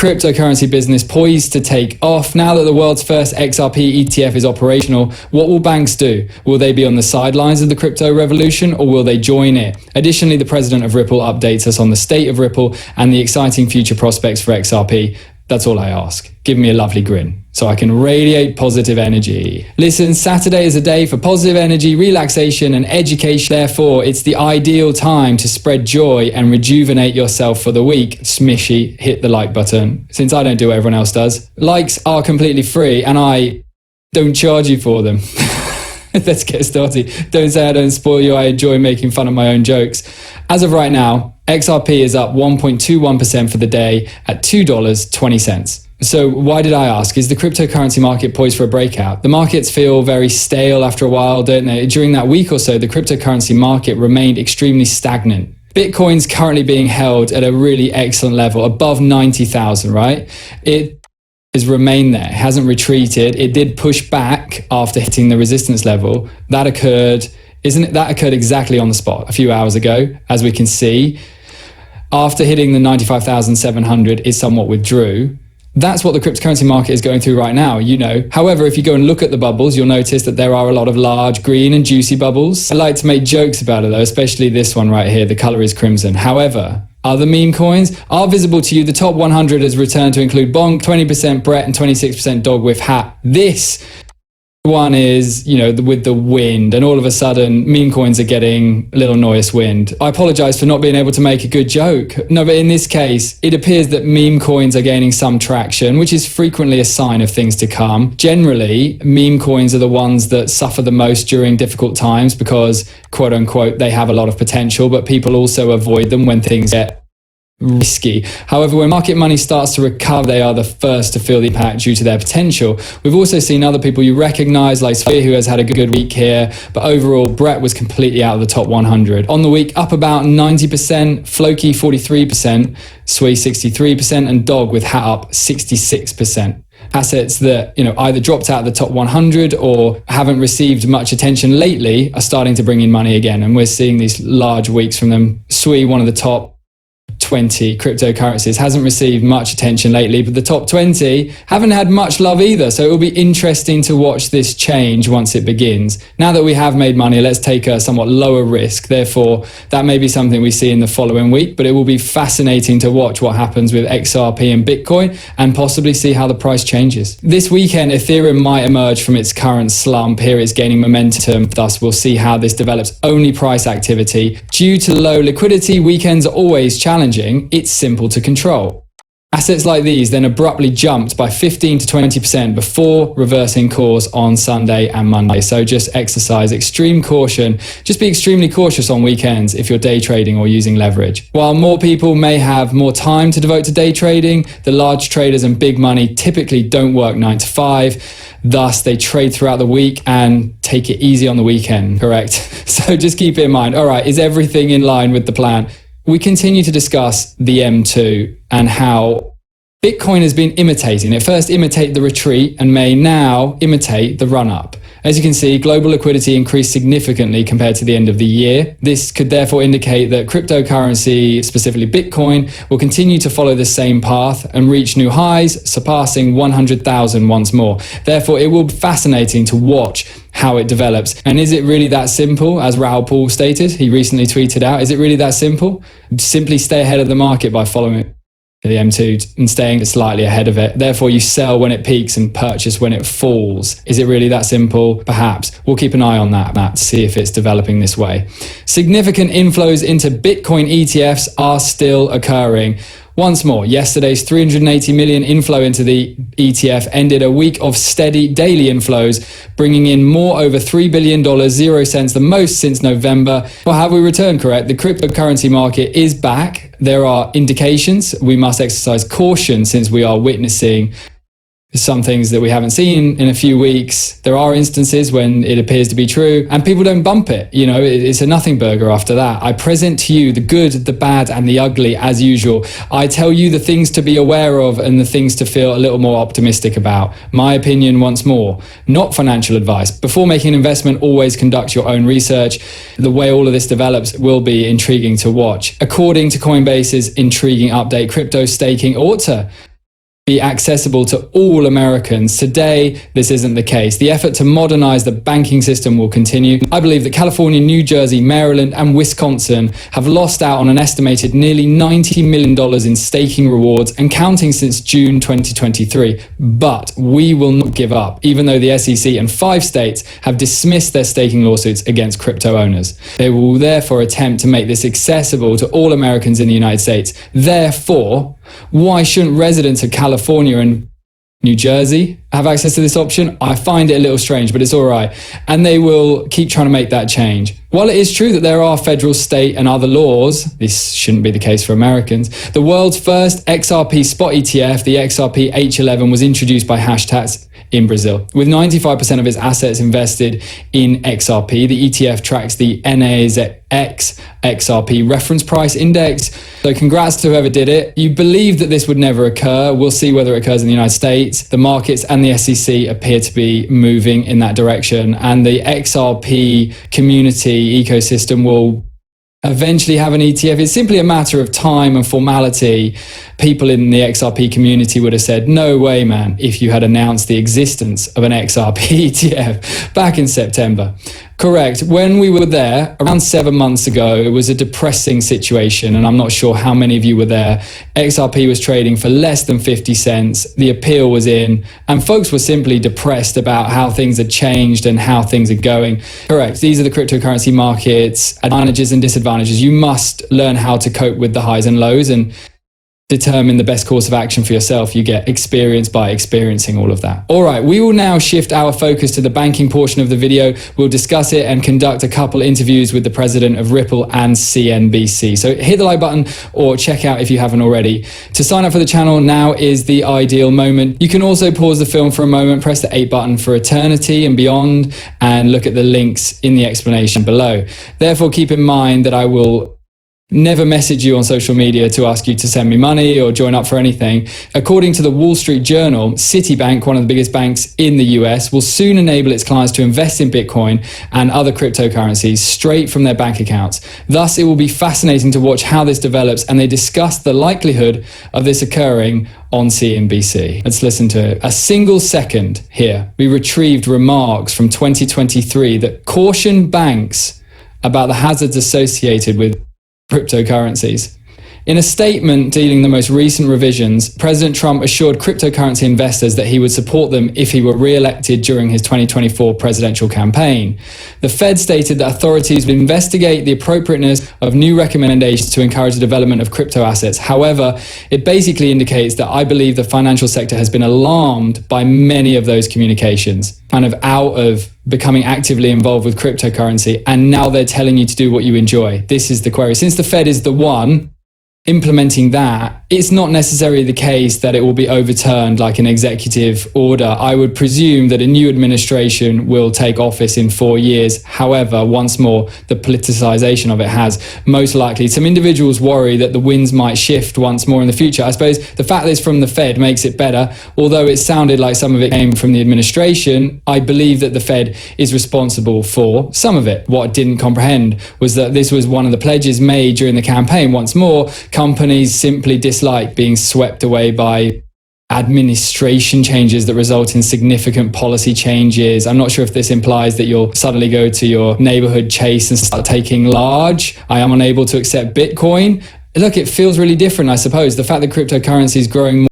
cryptocurrency business poised to take off. Now that the world's first XRP ETF is operational, what will banks do? Will they be on the sidelines of the crypto revolution, or will they join it? Additionally, the president of Ripple updates us on the state of Ripple and the exciting future prospects for XRP. That's all I ask. Give me a lovely grin so I can radiate positive energy. Listen, Saturday is a day for positive energy, relaxation, and education. Therefore, it's the ideal time to spread joy and rejuvenate yourself for the week. Smishy, hit the like button. Since I don't do what everyone else does, likes are completely free and I don't charge you for them. Let's get started. Don't say I don't spoil you. I enjoy making fun of my own jokes. As of right now, XRP is up 1.21% for the day at $2.20. So why did I ask? Is the cryptocurrency market poised for a breakout? The markets feel very stale after a while, don't they? During that week or so, the cryptocurrency market remained extremely stagnant. Bitcoin's currently being held at a really excellent level, above 90,000, right? It has remained there. It hasn't retreated. It did push back after hitting the resistance level. That occurred, that occurred exactly on the spot a few hours ago, as we can see. After hitting the 95,700, it somewhat withdrew. That's what the cryptocurrency market is going through right now, you know. However, if you go and look at the bubbles, you'll notice that there are a lot of large, green and juicy bubbles. I like to make jokes about it though, especially this one right here. The color is crimson. However, other meme coins are visible to you. The top 100 has returned to include Bonk, 20% Brett, and 26% Dog with Hat. This one is, you know, with the wind, and all of a sudden meme coins are getting a little noise wind. I apologize for not being able to make a good joke. No, but in this case, it appears that meme coins are gaining some traction, which is frequently a sign of things to come. Generally, meme coins are the ones that suffer the most during difficult times because, quote unquote, they have a lot of potential, but people also avoid them when things get risky. However, when market money starts to recover, they are the first to feel the impact due to their potential. We've also seen other people you recognize, like Sphere, who has had a good week here, but overall, Brett was completely out of the top 100. On the week, up about 90%, Floki 43%, Swee 63%, and Dog with Hat up 66%. Assets that, you know, either dropped out of the top 100 or haven't received much attention lately are starting to bring in money again, and we're seeing these large weeks from them. Swee, one of the top 20 cryptocurrencies, hasn't received much attention lately, but the top 20 haven't had much love either. So it will be interesting to watch this change once it begins. Now that we have made money, let's take a somewhat lower risk. Therefore, that may be something we see in the following week, but it will be fascinating to watch what happens with XRP and Bitcoin and possibly see how the price changes. This weekend, Ethereum might emerge from its current slump. Here it's gaining momentum. Thus, we'll see how this develops. Only price activity. Due to low liquidity, weekends are always challenging. It's simple to control. Assets like these then abruptly jumped by 15 to 20% before reversing course on Sunday and Monday. So just exercise extreme caution. Just be extremely cautious on weekends if you're day trading or using leverage. While more people may have more time to devote to day trading, the large traders and big money typically don't work 9 to 5. Thus, they trade throughout the week and take it easy on the weekend, correct? So just keep it in mind. All right, is everything in line with the plan? We continue to discuss the M2 and how Bitcoin has been imitating. It first imitated the retreat and may now imitate the run-up. As you can see, global liquidity increased significantly compared to the end of the year. This could therefore indicate that cryptocurrency, specifically Bitcoin, will continue to follow the same path and reach new highs, surpassing 100,000 once more. Therefore, it will be fascinating to watch how it develops. And is it really that simple? As Raoul Paul stated, he recently tweeted out, is it really that simple? Simply stay ahead of the market by following the M2 and staying slightly ahead of it. Therefore, you sell when it peaks and purchase when it falls. Is it really that simple? Perhaps. We'll keep an eye on that to see if it's developing this way. Significant inflows into Bitcoin ETFs are still occurring. Once more, yesterday's 380 million inflow into the ETF ended a week of steady daily inflows, bringing in more over $3 billion, 0 cents, the most since November. Well, have we returned, correct? The cryptocurrency market is back. There are indications. We must exercise caution since we are witnessing some things that we haven't seen in a few weeks. There are instances when it appears to be true and people don't bump it. You know, it's a nothing burger after that. I present to you the good, the bad, and the ugly as usual. I tell you the things to be aware of and the things to feel a little more optimistic about. My opinion once more, not financial advice. Before making an investment, always conduct your own research. The way all of this develops will be intriguing to watch. According to Coinbase's intriguing update, crypto staking ought to be accessible to all Americans. Today, this isn't the case. The effort to modernize the banking system will continue. I believe that California, New Jersey, Maryland, and Wisconsin have lost out on an estimated nearly $90 million in staking rewards and counting since June 2023. But we will not give up, even though the SEC and 5 states have dismissed their staking lawsuits against crypto owners. They will therefore attempt to make this accessible to all Americans in the United States. Therefore, why shouldn't residents of California and New Jersey have access to this option? I find it a little strange, but it's all right. And they will keep trying to make that change. While it is true that there are federal, state, and other laws, this shouldn't be the case for Americans. The world's first XRP spot ETF, the XRP H11, was introduced by Hashtags in Brazil. With 95% of its assets invested in XRP, the ETF tracks the NASX XRP reference price index. So congrats to whoever did it. You believe that this would never occur. We'll see whether it occurs in the United States. The markets and the SEC appear to be moving in that direction, and the XRP community ecosystem will eventually have an ETF. It's simply a matter of time and formality. People in the XRP community would have said, no way, man, if you had announced the existence of an XRP ETF back in September. Correct. When we were there around 7 months ago, it was a depressing situation, and I'm not sure how many of you were there. XRP was trading for less than 50 cents. The appeal was in, and folks were simply depressed about how things had changed and how things are going. Correct. These are the cryptocurrency markets, advantages and disadvantages. You must learn how to cope with the highs and lows and determine the best course of action for yourself. You get experience by experiencing all of that. All right, we will now shift our focus to the banking portion of the video. We'll discuss it and conduct a couple interviews with the president of Ripple and CNBC. So hit the like button or check out if you haven't already. To sign up for the channel, now is the ideal moment. You can also pause the film for a moment, press the 8 button for eternity and beyond, and look at the links in the explanation below. Therefore, keep in mind that I will never message you on social media to ask you to send me money or join up for anything. According to the Wall Street Journal, Citibank, one of the biggest banks in the US, will soon enable its clients to invest in Bitcoin and other cryptocurrencies straight from their bank accounts. Thus, it will be fascinating to watch how this develops, and they discuss the likelihood of this occurring on CNBC. Let's listen to it. A single second here. We retrieved remarks from 2023 that caution banks about the hazards associated with cryptocurrencies. In a statement dealing the most recent revisions, President Trump assured cryptocurrency investors that he would support them if he were re-elected during his 2024 presidential campaign. The Fed stated that authorities would investigate the appropriateness of new recommendations to encourage the development of crypto assets. However, it basically indicates that I believe the financial sector has been alarmed by many of those communications, kind of out of becoming actively involved with cryptocurrency, and now they're telling you to do what you enjoy. This is the query. Since the Fed is the one implementing that, it's not necessarily the case that it will be overturned like an executive order. I would presume that a new administration will take office in 4 years. However, once more, the politicization of it has most likely. Some individuals worry that the winds might shift once more in the future. I suppose the fact that it's from the Fed makes it better. Although it sounded like some of it came from the administration, I believe that the Fed is responsible for some of it. What I didn't comprehend was that this was one of the pledges made during the campaign. Once more, companies simply dislike being swept away by administration changes that result in significant policy changes. I'm not sure if this implies that you'll suddenly go to your neighborhood Chase and start taking large. I am unable to accept Bitcoin. Look, it feels really different, I suppose. The fact that cryptocurrency is growing more